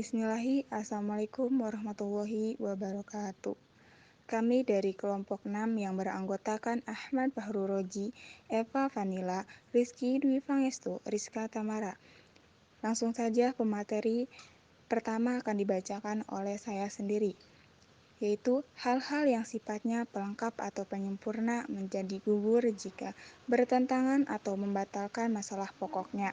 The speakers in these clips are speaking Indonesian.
Assalamualaikum warahmatullahi wabarakatuh. Kami dari kelompok 6 yang beranggotakan Ahmad Fahrul Roji, Eva Vanila, Rizky Dwi Pangestu, Rizka Tamara. Langsung saja pemateri pertama akan dibacakan oleh saya sendiri, yaitu hal-hal yang sifatnya pelengkap atau penyempurna menjadi gugur jika bertentangan atau membatalkan masalah pokoknya.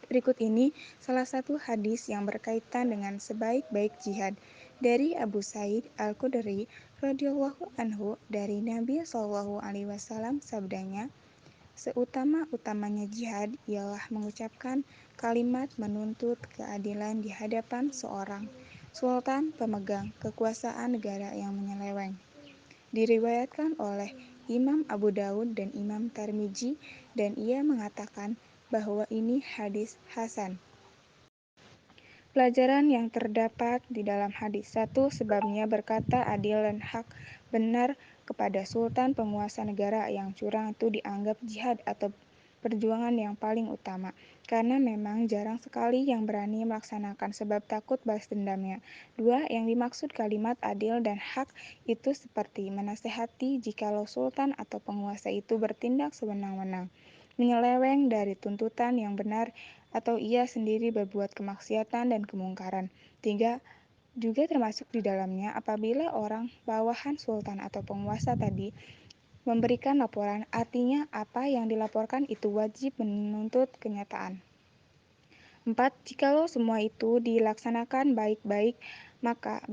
Berikut ini salah satu hadis yang berkaitan dengan sebaik-baik jihad dari Abu Sa'id Al-Khudri radhiyallahu anhu dari Nabi Shallallahu alaihi wasallam sabdanya, seutama-utamanya jihad ialah mengucapkan kalimat menuntut keadilan di hadapan seorang sultan pemegang kekuasaan negara yang menyeleweng. Diriwayatkan oleh Imam Abu Daud dan Imam Tirmidzi dan ia mengatakan bahwa ini hadis hasan. Pelajaran yang terdapat di dalam hadis 1, sebabnya berkata adil dan hak benar kepada sultan penguasa negara yang curang itu dianggap jihad atau perjuangan yang paling utama, karena memang jarang sekali yang berani melaksanakan sebab takut balas dendamnya. 2, yang dimaksud kalimat adil dan hak itu seperti menasehati jikalau sultan atau penguasa itu bertindak sewenang-wenang, menyeleweng dari tuntutan yang benar, atau ia sendiri berbuat kemaksiatan dan kemungkaran. 3, juga termasuk di dalamnya apabila orang bawahan sultan atau penguasa tadi memberikan laporan, artinya apa yang dilaporkan itu wajib menuntut kenyataan. 4, jikalau semua itu dilaksanakan baik-baik, maka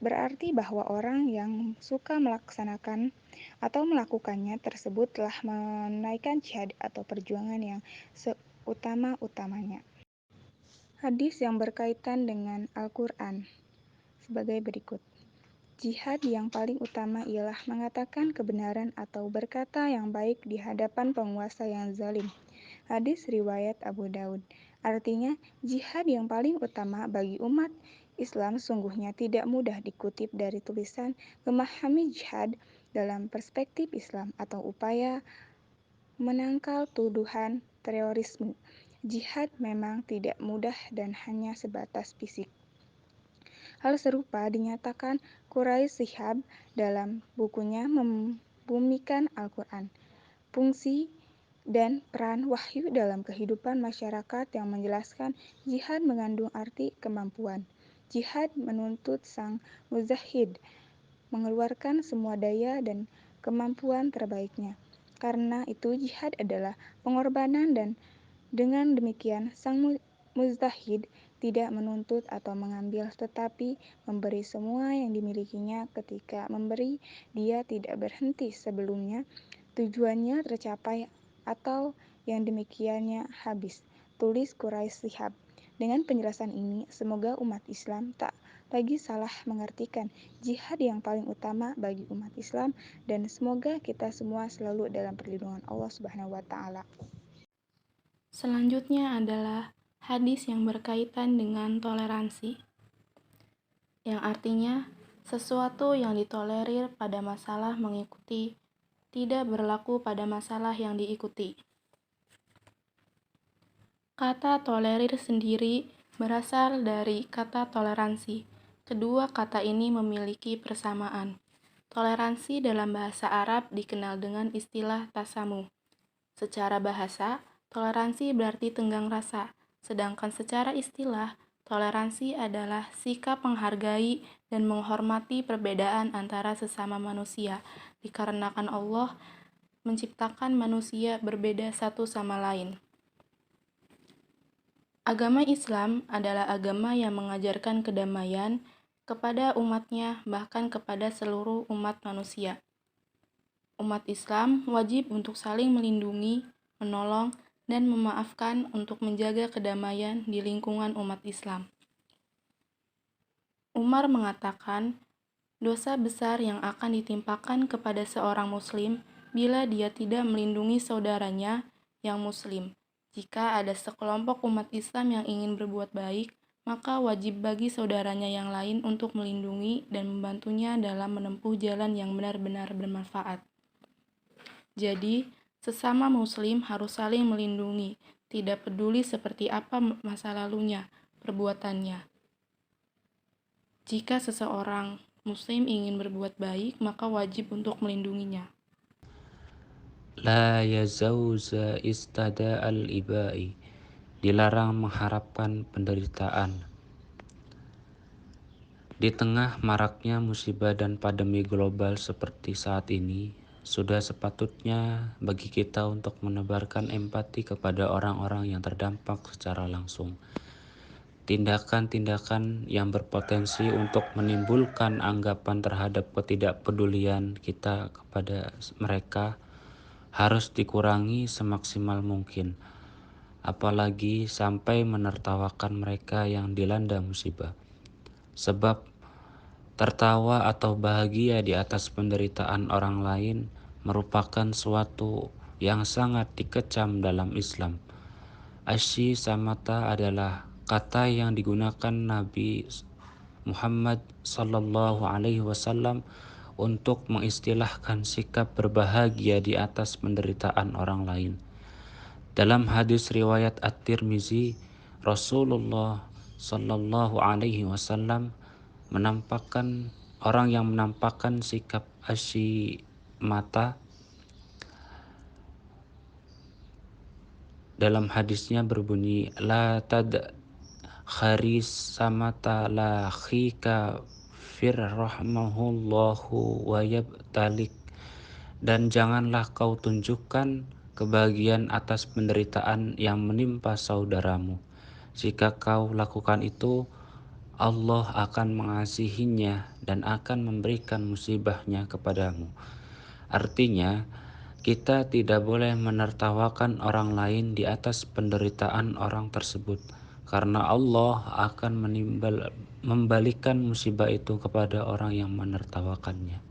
berarti bahwa orang yang suka melaksanakan atau melakukannya tersebut telah menaikkan jihad atau perjuangan yang seutama-utamanya. Hadis yang berkaitan dengan Al-Quran sebagai berikut. Jihad yang paling utama ialah mengatakan kebenaran atau berkata yang baik di hadapan penguasa yang zalim. Hadis riwayat Abu Daud. Artinya, jihad yang paling utama bagi umat Islam sungguhnya tidak mudah dikutip dari tulisan memahami jihad dalam perspektif Islam atau upaya menangkal tuduhan terorisme. Jihad memang tidak mudah dan hanya sebatas fisik. Hal serupa dinyatakan Quraish Shihab dalam bukunya Membumikan Al-Quran. Fungsi dan peran wahyu dalam kehidupan masyarakat yang menjelaskan jihad mengandung arti kemampuan. Jihad menuntut sang mujahid mengeluarkan semua daya dan kemampuan terbaiknya. Karena itu jihad adalah pengorbanan dan dengan demikian sang mujtahid tidak menuntut atau mengambil tetapi memberi semua yang dimilikinya. Ketika memberi, dia tidak berhenti sebelumnya tujuannya tercapai atau yang demikiannya habis. Tulis Quraish Shihab. Dengan penjelasan ini, semoga umat Islam tak lagi salah mengartikan jihad yang paling utama bagi umat Islam, dan semoga kita semua selalu dalam perlindungan Allah Subhanahu wa taala. Selanjutnya adalah hadis yang berkaitan dengan toleransi, yang artinya sesuatu yang ditolerir pada masalah mengikuti tidak berlaku pada masalah yang diikuti. Kata tolerir sendiri berasal dari kata toleransi. Kedua kata ini memiliki persamaan. Toleransi dalam bahasa Arab dikenal dengan istilah tasamu. Secara bahasa, toleransi berarti tenggang rasa, sedangkan secara istilah, toleransi adalah sikap menghargai dan menghormati perbedaan antara sesama manusia, dikarenakan Allah menciptakan manusia berbeda satu sama lain. Agama Islam adalah agama yang mengajarkan kedamaian kepada umatnya, bahkan kepada seluruh umat manusia. Umat Islam wajib untuk saling melindungi, menolong, dan memaafkan untuk menjaga kedamaian di lingkungan umat Islam. Umar mengatakan, dosa besar yang akan ditimpakan kepada seorang muslim bila dia tidak melindungi saudaranya yang muslim. Jika ada sekelompok umat Islam yang ingin berbuat baik, maka wajib bagi saudaranya yang lain untuk melindungi dan membantunya dalam menempuh jalan yang benar-benar bermanfaat. Jadi, sesama muslim harus saling melindungi, tidak peduli seperti apa masa lalunya, perbuatannya. Jika seseorang Muslim ingin berbuat baik, maka wajib untuk melindunginya. La yazauza istada al-ibai. Dilarang mengharapkan penderitaan. Di tengah maraknya musibah dan pandemi global seperti saat ini, sudah sepatutnya bagi kita untuk menebarkan empati kepada orang-orang yang terdampak secara langsung. Tindakan-tindakan yang berpotensi untuk menimbulkan anggapan terhadap ketidakpedulian kita kepada mereka harus dikurangi semaksimal mungkin, apalagi sampai menertawakan mereka yang dilanda musibah. Sebab tertawa atau bahagia di atas penderitaan orang lain merupakan suatu yang sangat dikecam dalam Islam. Asy samata adalah kata yang digunakan Nabi Muhammad sallallahu alaihi wasallam untuk mengistilahkan sikap berbahagia di atas penderitaan orang lain. Dalam hadis riwayat At-Tirmizi, Rasulullah sallallahu alaihi wasallam menampakkan orang yang menampakkan sikap asy mata dalam hadisnya berbunyi la tad kharis samata la khika firrahmahullahu wa yabtalik, dan janganlah kau tunjukkan kebahagiaan atas penderitaan yang menimpa saudaramu. Jika kau lakukan itu, Allah akan mengasihinya dan akan memberikan musibahnya kepadamu. Artinya, kita tidak boleh menertawakan orang lain di atas penderitaan orang tersebut, karena Allah akan membalikan musibah itu kepada orang yang menertawakannya.